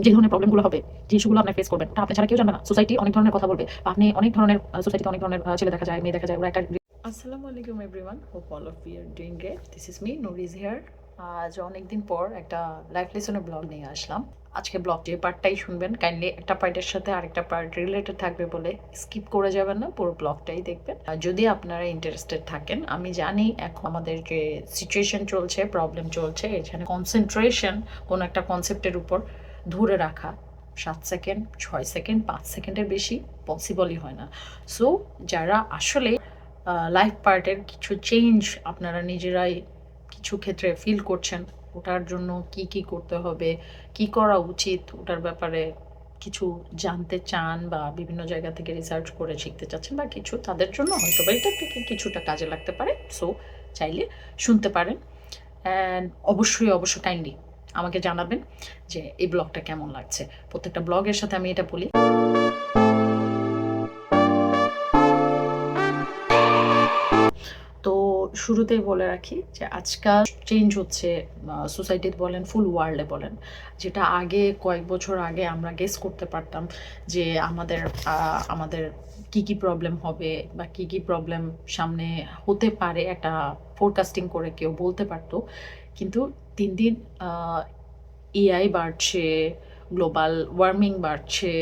যে ধরনের প্রবলেমগুলো হবে, যে ইস্যুগুলো আপনার ফেস করবেন, এটা আপনি ছাড়া কেউ জানবে না। সোসাইটি অনেক ধরনের কথা বলবে, বা আপনি অনেক ধরনের সোসাইটিতে অনেক ধরনের ছেলে দেখা যায়, মেয়ে দেখা যায়, ওরা একটা আসসালামু আলাইকুম everyone, hope all of you are doing great. This is me Nuriz here. আজ অনেকদিন পর একটা লাইফ লেসনের ব্লগ নিয়ে আসলাম। আজকে ব্লগটি পার্টটাই শুনবেন কাইন্ডলি, একটা পার্টের সাথে আরেকটা পার্ট রিলেটেড থাকবে বলে স্কিপ করে যাবেন না, পুরো ব্লগটাই দেখবেন যদি আপনারা ইন্টারেস্টেড থাকেন। আমি জানি এখন আমাদের যে সিচুয়েশন চলছে, প্রবলেম চলছে, এখানে কনসেন্ট্রেশন কোনো একটা কনসেপ্টের উপর ধরে রাখা 7 সেকেন্ড, 6 সেকেন্ড, 5 সেকেন্ডের বেশি পসিবলই হয় না। সো যারা আসলে লাইফ পার্টের কিছু চেঞ্জ আপনারা নিজেরাই কিছু ক্ষেত্রে ফিল করছেন, ওটার জন্য কি কি করতে হবে, কি করা উচিত, ওটার ব্যাপারে কিছু জানতে চান বা বিভিন্ন জায়গা থেকে রিসার্চ করে শিখতে চাচ্ছেন বা কিছু, তাদের জন্য হয়তো বা এটা থেকে কিছুটা কাজে লাগতে পারে। সো চাইলে শুনতে পারেন। অ্যান্ড অবশ্যই কাইন্ডলি আমাকে জানাবেন যে এই ব্লগটা কেমন লাগছে। প্রত্যেকটা ব্লগের সাথে আমি এটা বলি, তো শুরুতেই বলে রাখি যে আজকাল চেঞ্জ হচ্ছে সোসাইটিতে বলেন, ফুল ওয়ার্ল্ডে বলেন। যেটা আগে কয়েক বছর আগে আমরা গেস করতে পারতাম যে আমাদের কি কি প্রবলেম হবে বা কি কি প্রবলেম সামনে হতে পারে, একটা ফোরকাস্টিং করে কেউ বলতে পারতো। কিন্তু দিন দিন এআই বাড়ছে, গ্লোবাল ওয়ার্মিং বাড়ছে,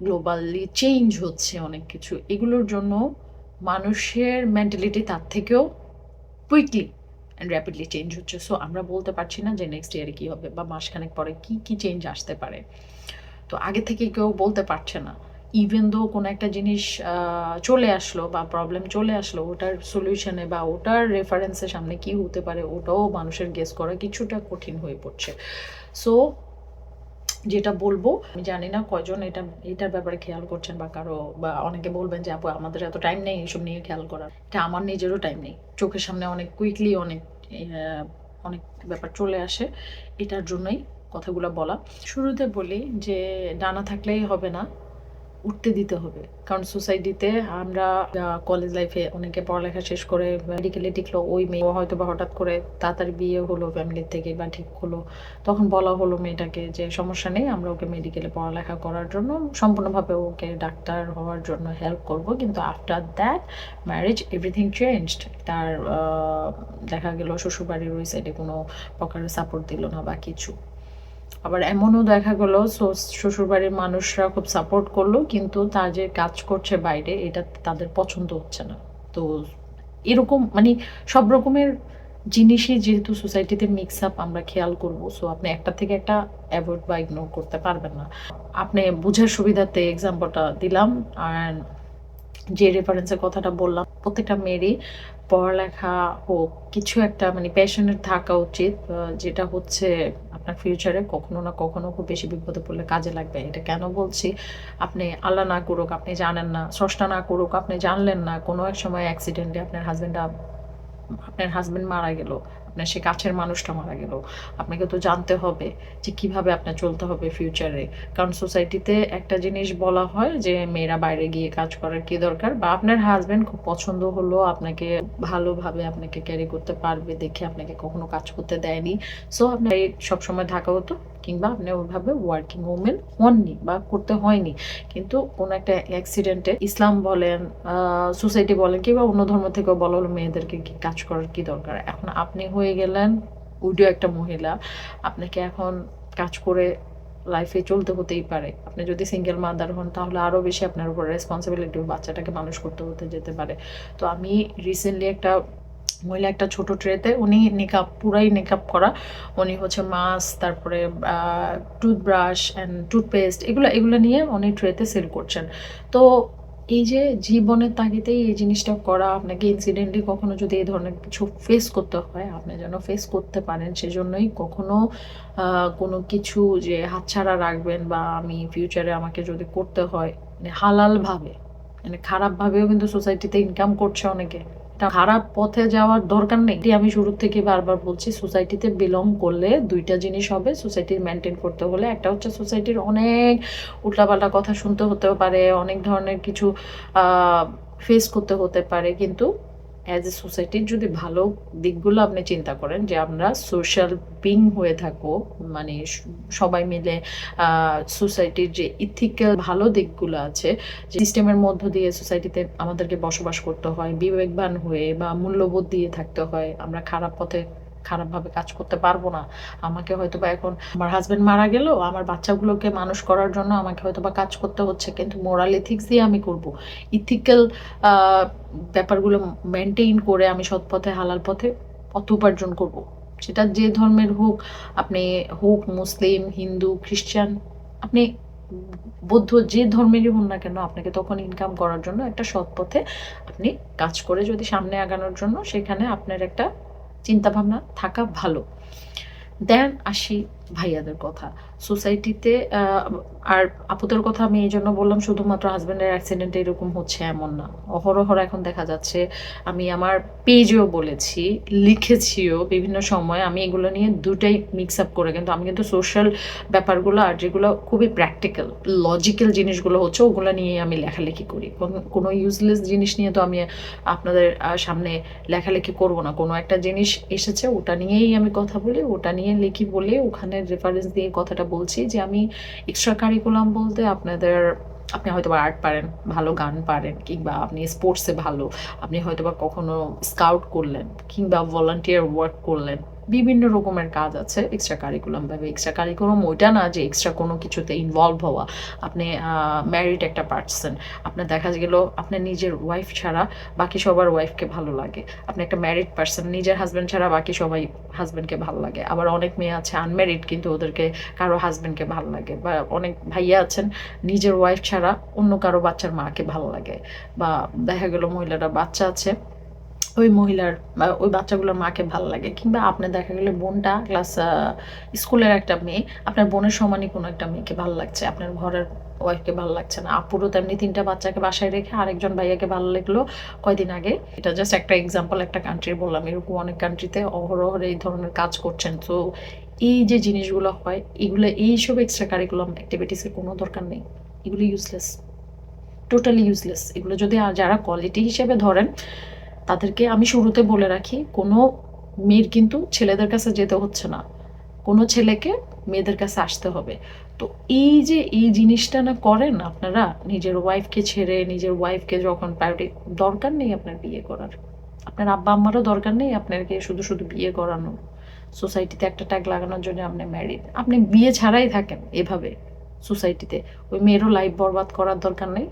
গ্লোবালি চেঞ্জ হচ্ছে অনেক কিছু। এগুলোর জন্য মানুষের মেন্টালিটি তার থেকেও কুইকলি অ্যান্ড র্যাপিডলি চেঞ্জ হচ্ছে। সো আমরা বলতে পারছি না যে নেক্সট ইয়ারে কী হবে বা মাসখানেক পরে কী কী চেঞ্জ আসতে পারে। তো আগে থেকে কেউ বলতে পারছে না। ইভেন দো কোনো একটা জিনিস চলে আসলো বা প্রবলেম চলে আসলো, ওটার সলিউশনে বা ওটার রেফারেন্সের সামনে কী হতে পারে ওটাও মানুষের গেস করা কিছুটা কঠিন হয়ে পড়ছে। সো যেটা বলবো, আমি জানি না কয়জন এটার ব্যাপারে খেয়াল করছেন, বা কারো বা অনেকে বলবেন যে আপু আমাদের এত টাইম নেই এইসব নিয়ে খেয়াল করার। এটা আমার নিজেরও টাইম নেই, চোখের সামনে অনেক কুইকলি অনেক ব্যাপার চলে আসে। এটার জন্যই কথাগুলো বলা। শুরুতে বলি যে ডানা থাকলেই হবে না, উঠতে দিতে হবে। কারণ সোসাইটিতে আমরা কলেজ লাইফে অনেকে পড়ালেখা শেষ করে মেডিকেলে টিকলো, ওই মেয়ে হয়তো বা হঠাৎ করে তাড়াতাড়ি বিয়ে হলো ফ্যামিলির থেকে বা ঠিক হলো, তখন বলা হলো মেয়েটাকে যে সমস্যা নেই, আমরা ওকে মেডিকেলে পড়ালেখা করার জন্য সম্পূর্ণভাবে ওকে ডাক্তার হওয়ার জন্য হেল্প করব। কিন্তু after that marriage everything changed. তার দেখা গেল শ্বশুরবাড়ির ওই সাইডে কোনো প্রকারের সাপোর্ট দিল না বা কিছু। আবার এমনও দেখা গেল শ্বশুরবাড়ির মানুষরা খুব সাপোর্ট করলো, কিন্তু তার যে কাজ করছে বাইরে এটা তাদের পছন্দ হচ্ছে না। তো এরকম মানে সব রকমের জিনিসই যেহেতু সোসাইটিতে মিক্স আপ আমরা খেয়াল করব, সো আপনি একটা থেকে একটা অ্যাভয়েড বা ইগনোর করতে পারবেন না। আপনি বোঝার সুবিধাতে এক্সাম্পলটা দিলাম। আর যে রেফারেন্সের কথাটা বললাম, প্রত্যেকটা মেয়েরই পড়ালেখা হোক, কিছু একটা মানে প্যাশনেট থাকা উচিত, যেটা হচ্ছে আপনার ফিউচারে কখনো না কখনো খুব বেশি বিপদে পড়লে কাজে লাগবে। এটা কেন বলছি, আপনি আল্লাহ না করুক আপনি জানেন না, স্রষ্টা না করুক আপনি জানলেন না, কোনো এক সময় অ্যাক্সিডেন্টে আপনার হাজবেন্ড মারা গেল, আপনার সে কাছের মানুষটা মারা গেল, আপনাকে তো জানতে হবে যে কিভাবে আপনার চলতে হবে ফিউচারে। কারণ সোসাইটিতে একটা জিনিস বলা হয় যে মেয়েরা বাইরে গিয়ে কাজ করার কি দরকার, বা আপনার হাজবেন্ড খুব পছন্দ হলো আপনাকে, ভালোভাবে আপনাকে ক্যারি করতে পারবে দেখে আপনাকে কখনো কাজ করতে দেয়নি, সো আপনার সবসময় থাকা হতো, কিংবা আপনি ওইভাবে ওয়ার্কিং ওমেন হননি বা করতে হয়নি। কিন্তু কোনো একটা অ্যাক্সিডেন্টে ইসলাম বলেন, সোসাইটি বলেন, কিংবা অন্য ধর্ম থেকেও বলা হলো মেয়েদেরকে কি কাজ করার কি দরকার। এখন আপনি হয়ে গেলেন উইডো একটা মহিলা, আপনাকে এখন কাজ করে লাইফে চলতে হতেই পারে। আপনি যদি সিঙ্গেল মাদার হন তাহলে আরও বেশি আপনার উপর রেসপন্সিবিলিটি, বাচ্চাটাকে মানুষ করতে হতে যেতে পারে। তো আমি রিসেন্টলি একটা মহিলা, একটা ছোট ট্রেতে, উনি নিকাপ, পুরাই নিকাপ করা, উনি হচ্ছে মাস্ক, তারপরে টুথব্রাশ অ্যান্ড টুথপেস্ট, এগুলো এগুলো নিয়ে উনি ট্রেতে সেল করছেন। তো এই যে জীবনের তাগিদেই এই জিনিসটা করা, আপনাকে ইনসিডেন্টলি কখনো যদি এই ধরনের কিছু ফেস করতে হয়, আপনি যেন ফেস করতে পারেন, সেজন্যই কখনো কোনো কিছু যে হাতছাড়া রাখবেন, বা আমি ফিউচারে আমাকে যদি করতে হয় মানে হালালভাবে, মানে খারাপভাবেও কিন্তু সোসাইটিতে ইনকাম করছে অনেকে, এটা খারাপ পথে যাওয়ার দরকার নেই। আমি শুরুর থেকে বারবার বলছি, সোসাইটিতে বিলং করলে দুইটা জিনিস হবে সোসাইটির মেনটেন করতে হলে। একটা হচ্ছে সোসাইটির অনেক উল্টাপাল্টা কথা শুনতে হতেও পারে, অনেক ধরনের কিছু ফেস করতে হতে পারে, কিন্তু অ্যাজ এ সোসাইটির যদি ভালো দিকগুলো আপনি চিন্তা করেন যে আমরা সোশ্যাল বিং হয়ে থাকবো, মানে সবাই মিলে সোসাইটির যে ইথিক্যাল ভালো দিকগুলো আছে, যে সিস্টেমের মধ্য দিয়ে সোসাইটিতে আমাদেরকে বসবাস করতে হয় বিবেকবান হয়ে বা মূল্যবোধ দিয়ে থাকতে হয়, আমরা খারাপ পথে খারাপভাবে কাজ করতে পারবো না। আমাকে হয়তো বা এখন আমার হাজবেন্ড মারা গেল, আমার বাচ্চাগুলোকে মানুষ করার জন্য আমাকে হয়তো বা কাজ করতে হচ্ছে, কিন্তু মোরাল এথিক্স দিয়ে আমি করব, ইথিক্যাল ব্যাপারগুলো মেনটেইন করে আমি সৎ পথে হালাল পথে অর্থ উপার্জন করব। সেটা যে ধর্মের হোক, আপনি হোক মুসলিম, হিন্দু, খ্রিস্টান, আপনি বৌদ্ধ, যে ধর্মেরই হন না কেন, আপনাকে তখন ইনকাম করার জন্য একটা সৎ পথে আপনি কাজ করে যদি সামনে আগানোর জন্য সেখানে আপনার একটা চিন্তাভাবনা থাকা ভালো। দেন আসি ভাইয়াদের কথা। সোসাইটিতে আর আপুদের কথা আমি এই জন্য বললাম, শুধুমাত্র হাজব্যান্ডের অ্যাক্সিডেন্টে এরকম হচ্ছে এমন না, অহরহ এখন দেখা যাচ্ছে। আমি আমার পেজেও বলেছি, লিখেছিও বিভিন্ন সময়, আমি এগুলো নিয়ে দুটাই মিক্স আপ করে, কিন্তু আমি কিন্তু সোশ্যাল ব্যাপারগুলো আর যেগুলো খুবই প্র্যাকটিক্যাল লজিক্যাল জিনিসগুলো হচ্ছে ওগুলো নিয়ে আমি লেখালেখি করি। কোনো ইউজলেস জিনিস নিয়ে তো আমি আপনাদের সামনে লেখালেখি করব না। কোনো একটা জিনিস এসেছে ওটা নিয়েই আমি কথা বলি, ওটা নিয়ে লিখি বলে ওখানে রেফারেন্স দিয়ে কথাটা বলছি যে আমি এক্সট্রা কারিকুলাম বলতে আপনি হয়তো বা আর্ট পারেন, ভালো গান পারেন, কিংবা আপনি স্পোর্টসে ভালো, আপনি হয়তো বা কখনো স্কাউট করলেন কিংবা ভলান্টিয়ার ওয়ার্ক করলেন, বিভিন্ন রকমের কাজ আছে এক্সট্রা কারিকুলাম ভাবে। এক্সট্রা কারিকুলাম ওইটা না যে এক্সট্রা কোনো কিছুতে ইনভলভ হওয়া। আপনি ম্যারিড একটা পার্সন, আপনার দেখা গেল আপনার নিজের ওয়াইফ ছাড়া বাকি সবার ওয়াইফকে ভালো লাগে। আপনি একটা ম্যারিড পার্সন, নিজের হাজব্যান্ড ছাড়া বাকি সবাই হাজব্যান্ডকে ভালো লাগে। আবার অনেক মেয়ে আছে আনম্যারিড, কিন্তু ওদেরকে কারো হাজব্যান্ডকে ভালো লাগে। বা অনেক ভাইয়া আছেন নিজের ওয়াইফ ছাড়া অন্য কারো বাচ্চার মাকে ভালো লাগে। বা দেখা গেল মহিলারা বাচ্চা আছে, ওই মহিলার বা ওই বাচ্চাগুলোর মাকে ভালো লাগে। কিংবা আপনার দেখা গেলে বোনটা ক্লাস স্কুলের একটা মেয়ে, আপনার বোনের সমানই কোনো একটা মেয়েকে ভালো লাগছে, আপনার ঘরের ওয়াইফকে ভালো লাগছে না। আপুরও তেমনি 3টা বাচ্চাকে বাসায় রেখে আরেকজন ভাইয়াকে ভালো লাগলো কয়দিন আগে। এটা জাস্ট একটা এক্সাম্পল, একটা কান্ট্রির বললাম, এরকম অনেক কান্ট্রিতে অহরহ এই ধরনের কাজ করছেন। তো এই যে জিনিসগুলো হয়, এগুলো এইসব এক্সট্রা কারিকুলাম অ্যাক্টিভিটিসের কোনো দরকার নেই। এগুলো ইউজলেস, টোটালি ইউজলেস। এগুলো যদি যারা কোয়ালিটি হিসেবে ধরেন, তাদেরকে আমি শুরুতে বলে রাখি, কোনো মেয়ের কিন্তু ছেলেদের কাছে যেতে হচ্ছে না, কোনো ছেলেকে মেয়েদের কাছে আসতে হবে। তো এই যে এই জিনিসটা না করেন আপনারা, নিজের ওয়াইফকে ছেড়ে নিজের ওয়াইফকে যখন প্রায়োরিটি, দরকার নেই আপনার বিয়ে করার, আপনার আব্বা আম্মারও দরকার নেই আপনাকে শুধু শুধু বিয়ে করানো, সোসাইটিতে একটা ট্যাগ লাগানোর জন্য আপনি ম্যারিড, আপনি বিয়ে ছাড়াই থাকেন এভাবে সোসাইটিতে, ওই মেয়েরও লাইফ বরবাদ করার দরকার নেই।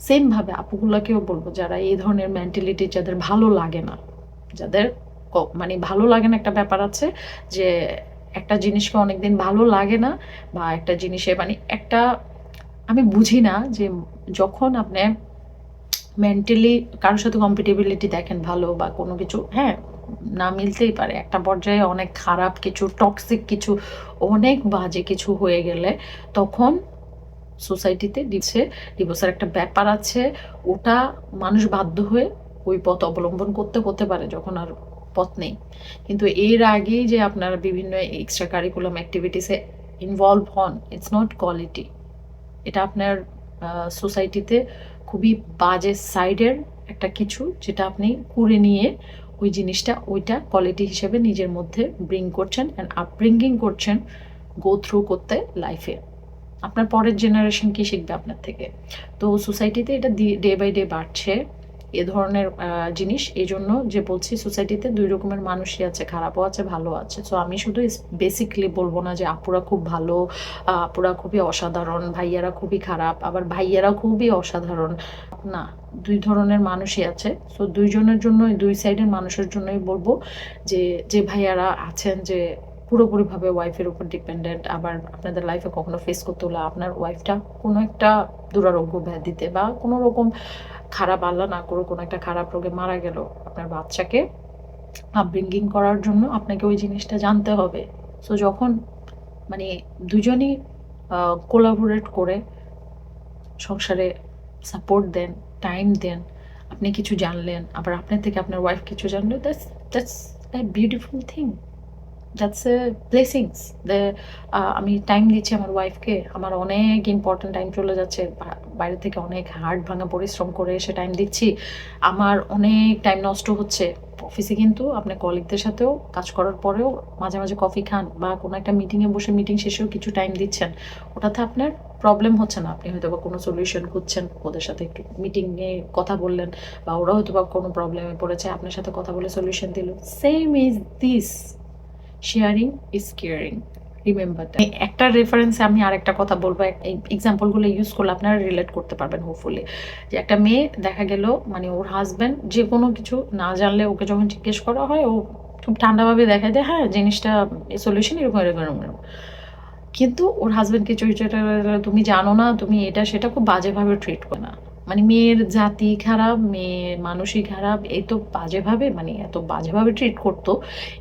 সেমভাবে আপুগুলাকেও বলবো, যারা এই ধরনের মেন্টালিটি, যাদের ভালো লাগে না, যাদের মানে ভালো লাগে না, একটা ব্যাপার আছে যে একটা জিনিসকে অনেকদিন ভালো লাগে না, বা একটা জিনিসে মানে একটা, আমি বুঝি না যে যখন আপনি মেন্টালি কারোর সাথে কম্পিটেবিলিটি দেখেন ভালো বা কোনো কিছু, হ্যাঁ না মিলতেই পারে, একটা পর্যায়ে অনেক খারাপ কিছু, টক্সিক কিছু, অনেক বাজে কিছু হয়ে গেলে তখন সোসাইটিতে ডিভোর্সের একটা ব্যাপার আছে। ওটা মানুষ বাধ্য হয়ে ওই পথ অবলম্বন করতে হতে পারে যখন আর পথ নেই। কিন্তু এর আগেই যে আপনারা বিভিন্ন এক্সট্রা কারিকুলাম অ্যাক্টিভিটিসে ইনভলভ হন, ইটস নট কোয়ালিটি। এটা আপনার সোসাইটিতে খুবই বাজে সাইডের একটা কিছু, যেটা আপনি করে নিয়ে ওই জিনিসটা ওইটা কোয়ালিটি হিসেবে নিজের মধ্যে ব্রিং করছেন অ্যান্ড আপব্রিঙ্গিং করছেন গো থ্রু করতে লাইফে। আপনার পরের জেনারেশন কি শিখবে আপনার থেকে? তো সোসাইটিতে এটা ডে বাই ডে বাড়ছে এ ধরনের জিনিস। এই জন্য যে বলছি, সোসাইটিতে 2 রকমের মানুষই আছে, খারাপও আছে ভালো আছে। সো আমি শুধু বেসিকলি বলবো না যে আপুরা খুব ভালো, আপুরা খুবই অসাধারণ, ভাইয়ারা খুবই খারাপ, আবার ভাইয়ারা খুবই অসাধারণ, না। 2 ধরনের মানুষই আছে। সো 2 জনের জন্য, 2 সাইডের মানুষের জন্যই বলবো যে যে ভাইয়ারা আছেন যে পুরোপুরিভাবে ওয়াইফের উপর ডিপেন্ডেন্ট, আবার আপনাদের লাইফে কখনো ফেস করতে হলে আপনার ওয়াইফটা কোনো একটা দুরারোগ্য ব্যাধিতে বা কোনো রকম খারাপ, আল্লাহ না করুক, কোনো একটা খারাপ রোগে মারা গেল, আপনার বাচ্চাকে আপব্রিঙ্গিং করার জন্য আপনাকে ওই জিনিসটা জানতে হবে। সো যখন মানে দুজনই কোলাবোরেট করে সংসারে সাপোর্ট দেন, টাইম দেন, আপনি কিছু জানলেন, আবার আপনার থেকে আপনার ওয়াইফ কিছু জানলো, that's a beautiful thing, that's a blessings. আমি টাইম দিচ্ছি আমার ওয়াইফকে, আমার অনেক ইম্পর্টেন্ট টাইম চলে যাচ্ছে বাইরে থেকে অনেক হাড় ভাঙা পরিশ্রম করে এসে টাইম দিচ্ছি, আমার অনেক টাইম নষ্ট হচ্ছে। অফিসে কিন্তু আপনার কলিগদের সাথেও কাজ করার পরেও মাঝে মাঝে কফি খান বা কোনো একটা মিটিংয়ে বসে মিটিং শেষেও কিছু টাইম দিচ্ছেন, ওটাতে আপনার প্রবলেম হচ্ছে না। আপনি হয়তো বা কোনো সলিউশন খুঁজছেন, ওদের সাথে একটু মিটিংয়ে কথা বললেন, বা ওরা হয়তো বা কোনো প্রবলেমে পড়েছে, আপনার সাথে কথা বলে সলিউশন দিল। Same is this, sharing is caring, remember that. একটা রেফারেন্সে আমি আরেকটা কথা বলবো, এই এক্সাম্পলগুলো ইউজ করলে আপনারা রিলেট করতে পারবেন হোপফুলি। যে একটা মেয়ে দেখা গেল মানে ওর হাজব্যান্ড যে কোনো কিছু না জানলে ওকে যখন জিজ্ঞেস করা হয়, ও খুব ঠান্ডাভাবে দেখা দেয়, হ্যাঁ জিনিসটা সলিউশন এরকম এরকম এরকম। কিন্তু ওর হাজব্যান্ডকে চরিত্রটা তুমি জানো না, তুমি এটা সেটা খুব বাজেভাবে ট্রিট করে না। মানে মেয়ের জাতি খারাপ, মেয়ের মানুষই খারাপ, এই তো বাজেভাবে, মানে এত বাজেভাবে ট্রিট করতো।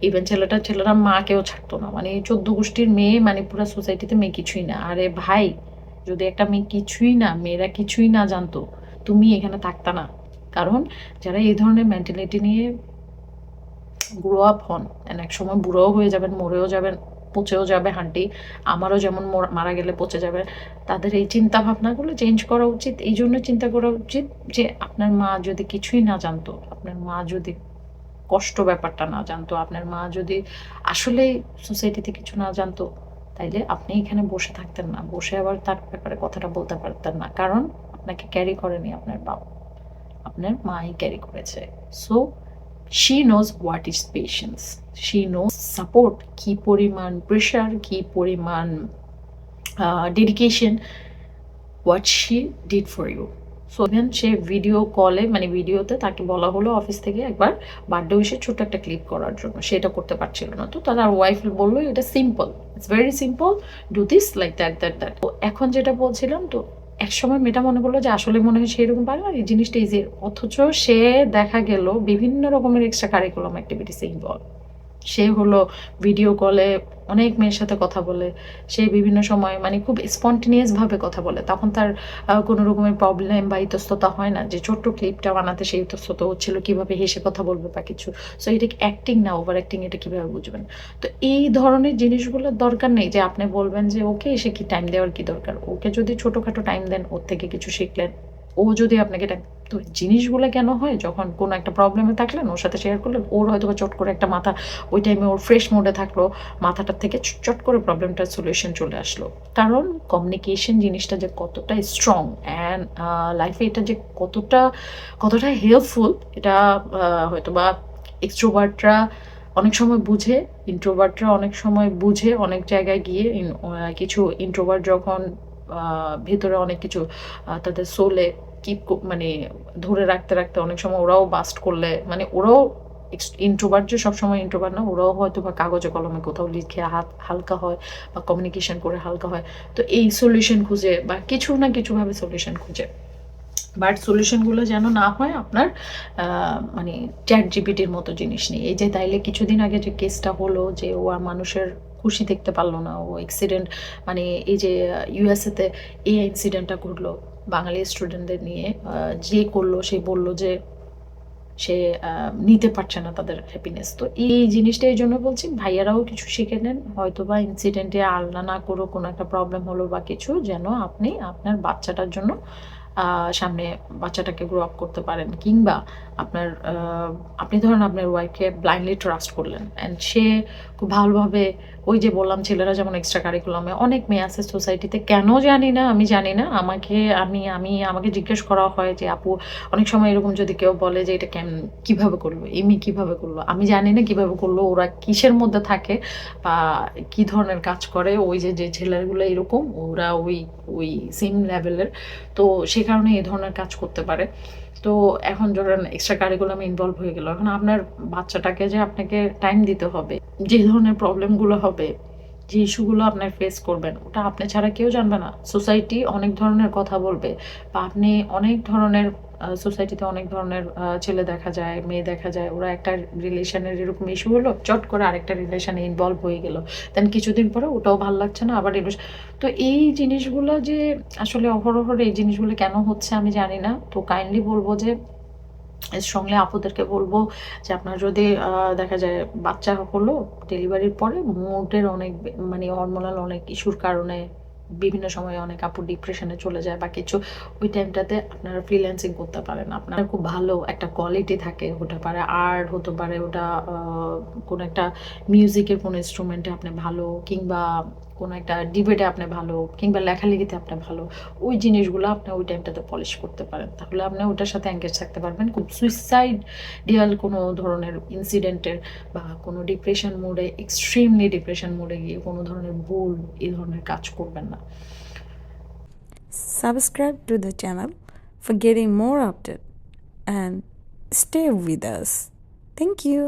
ইভেন ছেলেরা মাকেও ছাড়তো না, মানে 14 গোষ্ঠীর মেয়ে, মানে পুরো সোসাইটিতে মেয়ে কিছুই না। আরে ভাই, যদি একটা মেয়ে কিছুই না, মেয়েরা কিছুই না জানতো, তুমি এখানে থাকতা না। কারণ যারা এই ধরনের মেন্টালিটি নিয়ে গ্রো আপ হন, এক সময় বুড়োও হয়ে যাবেন, মরেও যাবেন, পচেও যাবে হাঁটি, আমারও যেমন মারা গেলে পচে যাবে, তাদের এই চিন্তা ভাবনাগুলো চেঞ্জ করা উচিত। এই জন্য চিন্তা করা উচিত যে আপনার মা যদি কিছুই না জানতো, আপনার মা যদি কষ্ট ব্যাপারটা না জানতো, আপনার মা যদি আসলেই সোসাইটিতে কিছু না জানতো, তাইলে আপনি এখানে বসে থাকতেন না, বসে আবার তার ব্যাপারে কথাটা বলতে পারতেন না। কারণ আপনাকে ক্যারি করেনি আপনার বাবা, আপনার মাই ক্যারি করেছে। So she knows what is patience, she knows support কি পরিমাণ প্রেশার, কি পরিমাণ dedication, what she did for you. So even say video কলে, মানে ভিডিওতে তাকে বলা হলো অফিস থেকে একবার বার্থডে উইশে ছোট একটা ক্লিপ করার জন্য, সেটা করতে পারছিল না। তো তার ওয়াইফ বললো এটা simple, it's very simple, do this like that that that. তো এখন যেটা বলছিলাম, তো একসময় মেয়েটা মনে করলো যে আসলে মনে হয় সেরকম পারে না, এই জিনিসটা ইজি, অথচ সে দেখা গেল বিভিন্ন রকমের এক্সট্রা কারিকুলাম অ্যাক্টিভিটিসে ইনভলভ। সে হলো ভিডিও কলে অনেক মেয়ের সাথে কথা বলে, সে বিভিন্ন সময় মানে খুব স্পন্টেনিয়াসভাবে কথা বলে, তখন তার কোনো রকমের প্রবলেম বা ইতস্ততা হয় না যে ছোট্ট ক্লিপটা বানাতে সেই ইতস্ততা হচ্ছিল কীভাবে হেসে কথা বলবে বা কিছু। সো এটা অ্যাক্টিং না, ওভার অ্যাক্টিং, এটা কীভাবে বুঝবেন? তো এই ধরনের জিনিসগুলোর দরকার নেই যে আপনি বলবেন যে ওকে এসে কি টাইম দেওয়ার কি দরকার, ওকে যদি ছোটোখাটো টাইম দেন, ওর থেকে কিছু শিখলেন, ও যদি আপনাকে তো জিনিসগুলো কেন হয়, যখন কোনো একটা প্রবলেমে থাকলেন ওর সাথে শেয়ার করলেন, ওর হয়তো বা চট করে একটা মাথা, ওই টাইমে ওর ফ্রেশ মোডে থাকলো, মাথাটার থেকে চট করে প্রবলেমটার সলিউশন চলে আসলো। কারণ কমিউনিকেশন জিনিসটা যে কতটা স্ট্রং অ্যান্ড লাইফে এটা যে কতটা কতটা হেল্পফুল, এটা হয়তো বা এক্সট্রোভার্টরা অনেক সময় বুঝে, ইন্ট্রোভার্টরা অনেক সময় বুঝে, অনেক জায়গায় গিয়ে কিছু ইন্ট্রোভার্ট যখন ভেতরে অনেক কিছু তাদের সোলে কিপ মানে ধরে রাখতে রাখতে অনেক সময় ওরাও বাস্ট করলে, মানে ওরাও ইন্ট্রোভার্ট যে সবসময় ইন্ট্রোভার্ট না, ওরাও হয়তো বা কাগজে কলমে কোথাও লিখে হাত হালকা হয় বা কমিউনিকেশন করে হালকা হয়। তো এই সলিউশন খুঁজে বা কিছু না কিছুভাবে সলিউশন খুঁজে, বাট সলিউশনগুলো যেন না হয় আপনার মানে চ্যাট জিপিটির মতো জিনিস নেই। এই যে তাইলে কিছুদিন আগে যে কেসটা হলো যে ও আর মানুষের খুশি দেখতে পারলো না, ও অ্যাক্সিডেন্ট, মানে এই যে ইউএসএতে এই ইনসিডেন্টটা ঘটলো বাঙালি স্টুডেন্টদের নিয়ে, যে করলো সে বলল যে সে নিতে পারছে না তাদের হ্যাপিনেস। তো এই জিনিসটা এই জন্য বলছি, ভাইয়ারাও কিছু শিখে নেন, হয়তো বা ইনসিডেন্টে আল্লাহ না করো কোনো একটা প্রবলেম হলো বা কিছু, যেন আপনি আপনার বাচ্চাটার জন্য সামনে বাচ্চাটাকে গ্রো আপ করতে পারেন। কিংবা আপনার আপনি ধরেন আপনার ওয়াইফকে ব্লাইন্ডলি ট্রাস্ট করলেন অ্যান্ড সে খুব ভালোভাবে, ওই যে বললাম ছেলেরা যেমন এক্সট্রা কারিকুলামে, অনেক মেয়ে আছে সোসাইটিতে, কেন জানি না, আমি জানি না, আমাকে জিজ্ঞেস করা হয় যে আপু অনেক সময় এরকম যদি কেউ বলে যে এটা কীভাবে করলো, এমনি কীভাবে করলো, আমি জানি না কীভাবে করলো, ওরা কিসের মধ্যে থাকে বা কী ধরনের কাজ করে, ওই যে ছেলেগুলো এরকম ওরা ওই ওই সেম লেভেলের, তো সে কারণে এই ধরনের কাজ করতে পারে। তো এখন ধরেন এক্সট্রা কারিকুলামে ইনভলভ হয়ে গেল, এখন আপনার বাচ্চাটাকে যে আপনাকে টাইম দিতে হবে, যে ধরনের প্রবলেমগুলো হবে, যে ইস্যুগুলো আপনার ফেস করবেন, ওটা আপনি ছাড়া কেউ জানবে না। সোসাইটি অনেক ধরনের কথা বলবে, বা আপনি অনেক ধরনের সোসাইটিতে অনেক ধরনের ছেলে দেখা যায়, মেয়ে দেখা যায়, ওরা একটা রিলেশনের এরকম ইস্যু হলো, চট করে আরেকটা রিলেশনে ইনভলভ হয়ে গেল, দেন কিছুদিন পরে ওটাও ভালো লাগছে না, আবার তো এই জিনিসগুলো যে আসলে অহরহ এই জিনিসগুলো কেন হচ্ছে আমি জানি না। তো কাইন্ডলি বলবো যে স্ট্রংলি আপুদেরকে বলবো যে আপনার যদি দেখা যায় বাচ্চা হলো ডেলিভারির পরে মুডের অনেক মানে হরমোনাল অনেক ইস্যুর কারণে বিভিন্ন সময় অনেক আপু ডিপ্রেশনে চলে যায় বা কিছু, ওই টাইমটাতে আপনারা ফ্রিল্যান্সিং করতে পারেন। আপনার খুব ভালো একটা কোয়ালিটি থাকে, হতে পারে আর্ট, হতে পারে ওটা কোনো একটা মিউজিকের কোনো ইনস্ট্রুমেন্টে আপনি ভালো, কিংবা কোনো একটা ডিবেটে আপনি ভালো, কিংবা লেখালেখিতে আপনি ভালো, ওই জিনিসগুলো আপনি ওই টাইমটাতে পলিশ করতে পারেন। তাহলে আপনি ওটার সাথে এঙ্গেজ থাকতে পারবেন। খুব সুইসাইডিয়াল কোনো ধরনের ইনসিডেন্টের বা কোনো ডিপ্রেশন মোডে, এক্সট্রিমলি ডিপ্রেশন মোডে গিয়ে কোনো ধরনের ভুল এই ধরনের কাজ করবেন না। Subscribe to the channel for getting more updates and stay with us. Thank you.